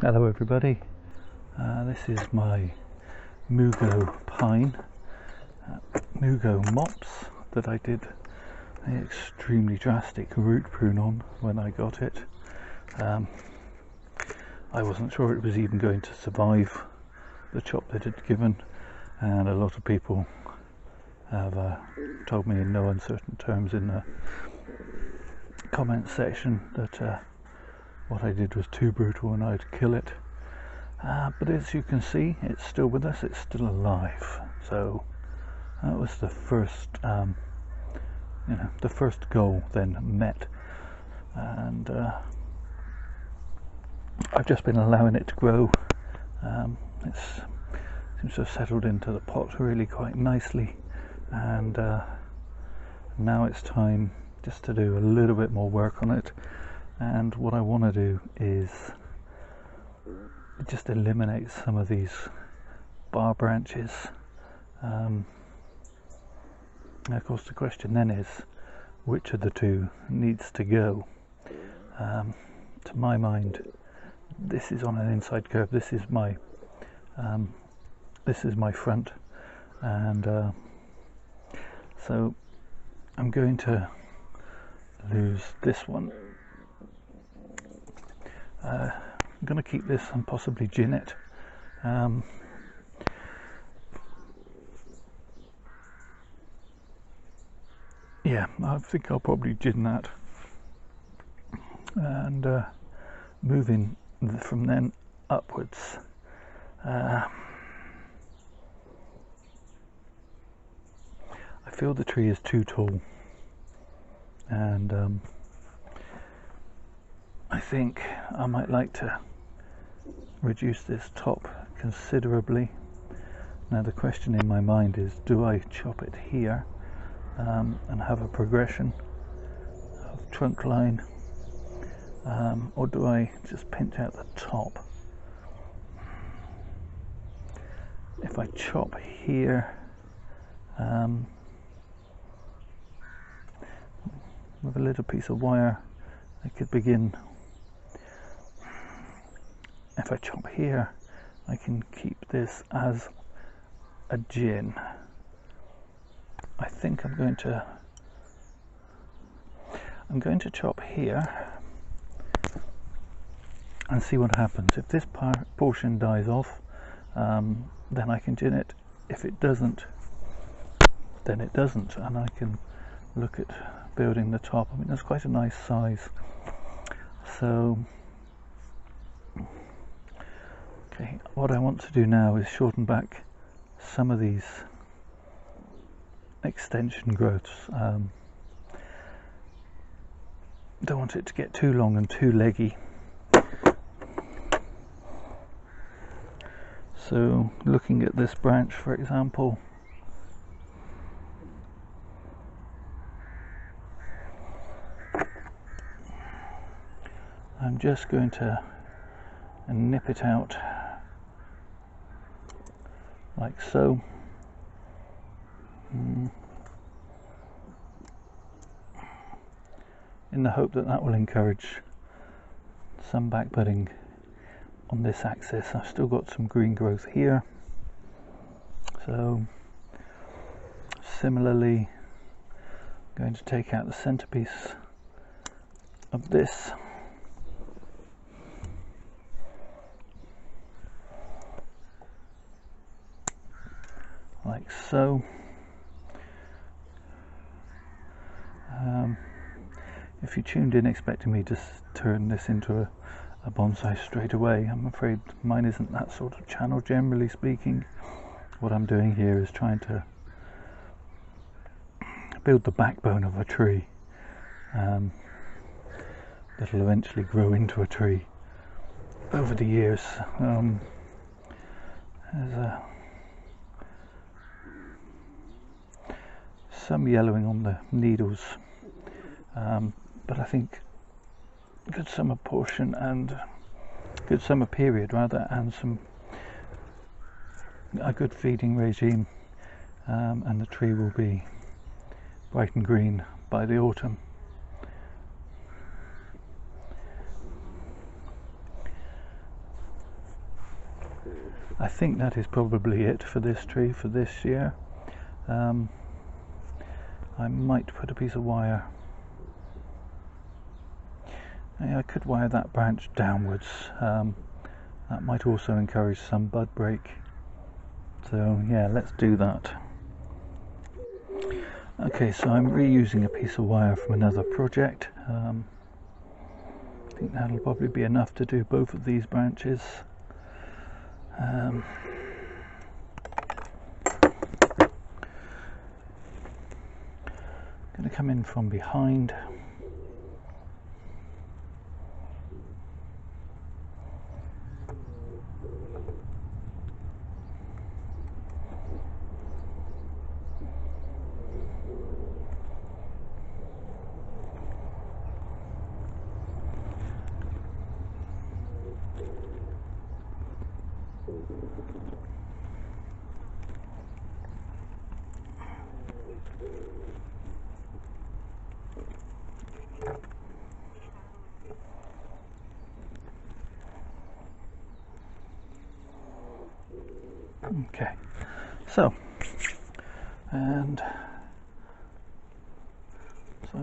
Hello everybody, this is my Mugo pine, Mugo Mops that I did an extremely drastic root prune on when I got it. I wasn't sure it was even going to survive the chop that it had given, and a lot of people have told me in no uncertain terms in the comments section that what I did was too brutal and I'd kill it. But as you can see, it's still with us, it's still alive. So that was the first, the first goal then met. And I've just been allowing it to grow. It seems to have settled into the pot really quite nicely. And now it's time just to do a little bit more work on it. And what I want to do is just eliminate some of these bar branches. And of course the question then is, which of the two needs to go? To my mind, this is on an inside curve. This is my front, and so I'm going to lose this one. I'm going to keep this and possibly gin it. Yeah, I think I'll probably gin that, and moving from then upwards. I feel the tree is too tall, and I think I might like to reduce this top considerably. Now the question in my mind is, do I chop it here and have a progression of trunk line, or do I just pinch out the top? If I chop here with a little piece of wire, I could begin. If I chop here, I can keep this as a gin. I think I'm going to chop here and see what happens. If this portion dies off, then I can gin it. If it doesn't, then it doesn't, and I can look at building the top. I mean, that's quite a nice size. So okay, what I want to do now is shorten back some of these extension growths. Don't want it to get too long and too leggy. So looking at this branch, for example, I'm just going to nip it out like so. In the hope that that will encourage some backbudding on this axis. I've still got some green growth here, so similarly I'm going to take out the centerpiece of this. Like so. If you tuned in expecting me to turn this into a bonsai straight away, I'm afraid mine isn't that sort of channel, generally speaking. What I'm doing here is trying to build the backbone of a tree that'll eventually grow into a tree over the years. There's some yellowing on the needles, but I think good summer portion and good summer period rather, and a good feeding regime, and the tree will be bright and green by the autumn. I think that is probably it for this tree for this year. I might put a piece of wire. I could wire that branch downwards. That might also encourage some bud break. So yeah, let's do that. Okay, so I'm reusing a piece of wire from another project. I think that'll probably be enough to do both of these branches. Going to come in from behind. Okay, so I'm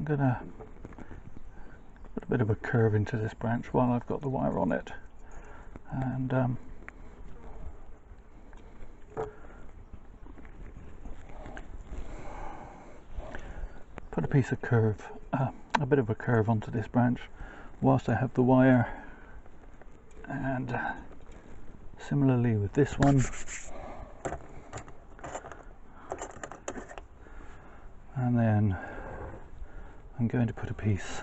gonna put a bit of a curve into this branch while I've got the wire on it, and put a piece of curve, a bit of a curve onto this branch whilst I have the wire, and similarly with this one. And then I'm going to put a piece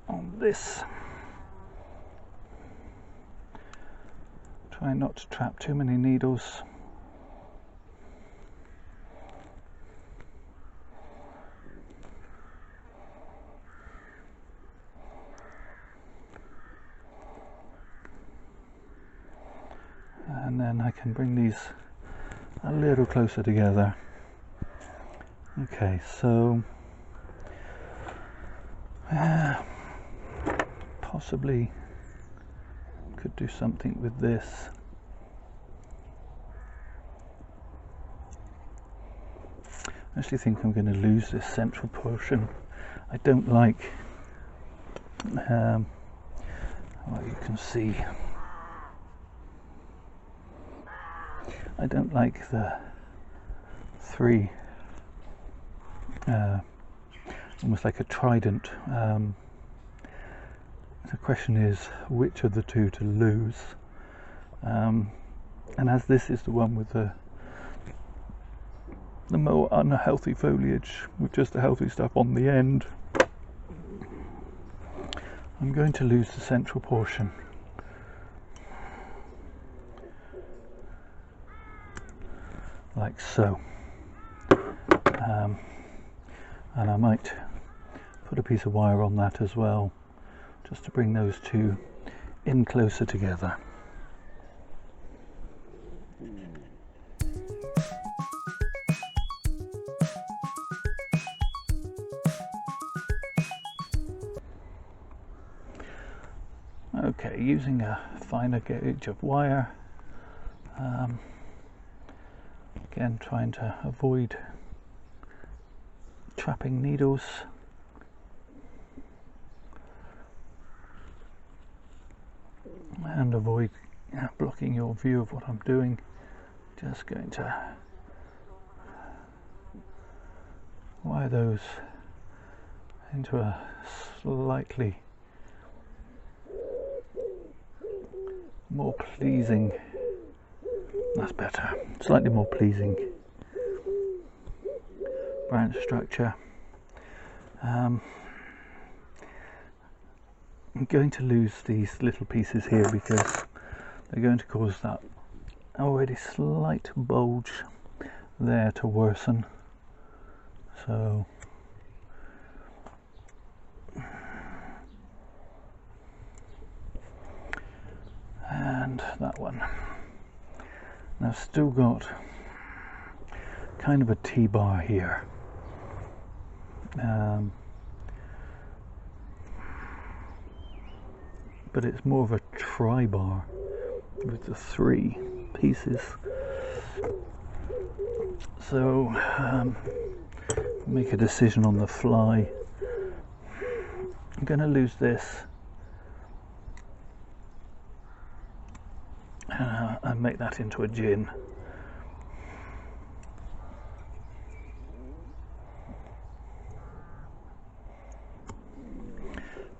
on this. Try not to trap too many needles. And then I can bring these a little closer together. Okay, so possibly could do something with this. I actually think I'm going to lose this central portion. I don't like, well, you can see, I don't like the three, almost like a trident. The question is which of the two to lose, and as this is the one with the more unhealthy foliage with just the healthy stuff on the end, I'm going to lose the central portion. Like so. And I might put a piece of wire on that as well, just to bring those two in closer together. Okay, using a finer gauge of wire, again trying to avoid trapping needles. And avoid blocking your view of what I'm doing. Just going to wire those into a slightly more pleasing, that's better, slightly more pleasing branch structure. I'm going to lose these little pieces here because they're going to cause that already slight bulge there to worsen. So and that one. And I've still got kind of a T-bar here. But it's more of a tri-bar with the 3 pieces. So make a decision on the fly. I'm going to lose this and make that into a gin.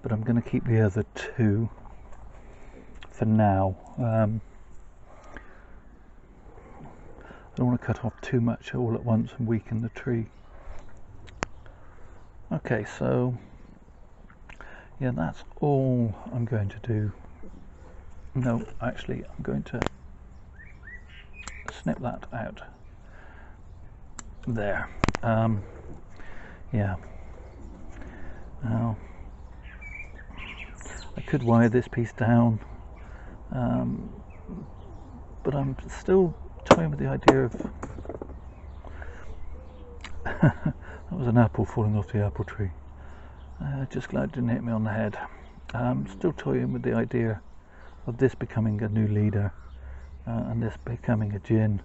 But I'm going to keep the other 2 for now. I don't want to cut off too much all at once and weaken the tree. Okay, so yeah, that's all I'm going to do. No, actually, I'm going to snip that out. There. Yeah. Now, I could wire this piece down, but I'm still toying with the idea of that was an apple falling off the apple tree. Just glad it didn't hit me on the head. Still toying with the idea of this becoming a new leader and this becoming a gin,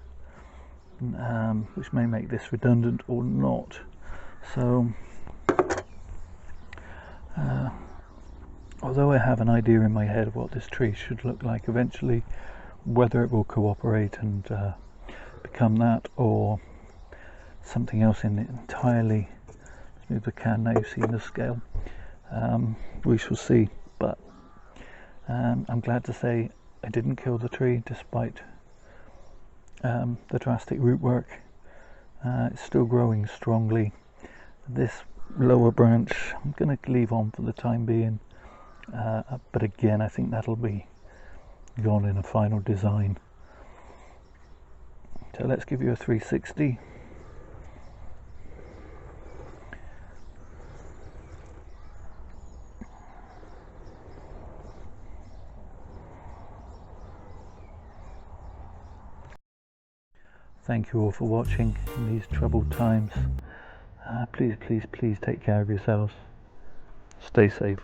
which may make this redundant or not. So although I have an idea in my head of what this tree should look like eventually, whether it will cooperate and become that or something else in it entirely. Let's move the can, now you've seen the scale. We shall see, but I'm glad to say I didn't kill the tree despite the drastic root work. It's still growing strongly. This lower branch I'm going to leave on for the time being, but again I think that'll be gone in a final design. So let's give you a 360. Thank you all for watching in these troubled times. Please take care of yourselves. Stay safe.